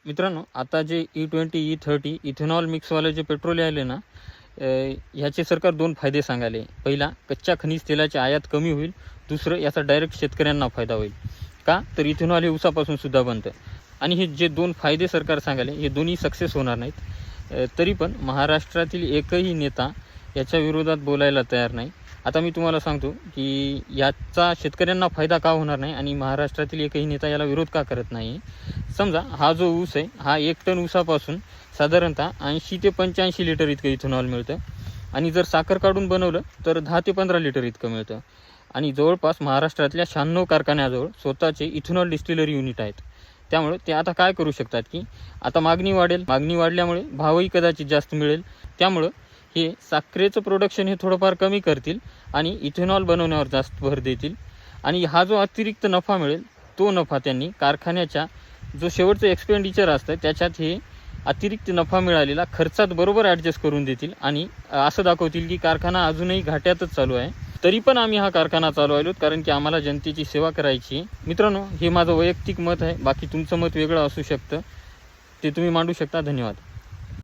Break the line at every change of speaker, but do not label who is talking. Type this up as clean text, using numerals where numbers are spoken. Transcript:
मित्रांनो, आता जे E20 E30 इथेनॉल मिक्सवाले जे पेट्रोल आले ना, ह्याचे सरकार दोन फायदे सांगाले. पहिला, कच्च्या खनिज तेलाची आयात कमी होईल. दुसरं, याचा डायरेक्ट शेतकऱ्यांना फायदा होईल. का तर इथेनॉल हे ऊसापासून सुद्धा बनतं. आणि हे जे दोन फायदे सरकार सांगाले हे दोन्ही सक्सेस होणार नाहीत. तरी पण महाराष्ट्रातील एकही नेता याच्या विरोधात बोलायला तयार नाही. आता मी तुम्हाला सांगतो की याचा शेतकऱ्यांना फायदा का होणार नाही आणि महाराष्ट्रातील एकही नेता याला विरोध का करत नाही. समजा हा जो ऊस आहे, हा 1 टन ऊसापासून साधारणतः 80 ते 85 लिटर इतकं इथेनॉल मिळतं. आणि जर साखर काढून बनवलं तर 10 ते 15 लिटर इतकं मिळतं. आणि जवळपास महाराष्ट्रातल्या 96 कारखान्याजवळ स्वतःचे इथेनॉल डिस्टिलरी युनिट आहेत. त्यामुळे ते आता काय करू शकतात की आता मागणी वाढेल, मागणी वाढल्यामुळे भावही कदाचित जास्त मिळेल. त्यामुळं हे साखरेचं प्रोडक्शन हे थोडंफार कमी करतील आणि इथेनॉल बनवण्यावर जास्त भर देतील. आणि हा जो अतिरिक्त नफा मिळेल तो नफा त्यांनी कारखान्याच्या जो शेवटचं एक्सपेंडिचर असतं त्याच्यात हे अतिरिक्त नफा मिळालेला खर्चात बरोबर ॲडजस्ट करून देतील आणि असं दाखवतील की कारखाना अजूनही घाट्यातच चालू आहे. तरी पण आम्ही हा कारखाना चालवायलो कारण की आम्हाला जनतेची सेवा करायची. मित्रांनो, हे माझं वैयक्तिक मत आहे. बाकी तुमचं मत वेगळं असू शकतं, ते तुम्ही मांडू शकता. धन्यवाद.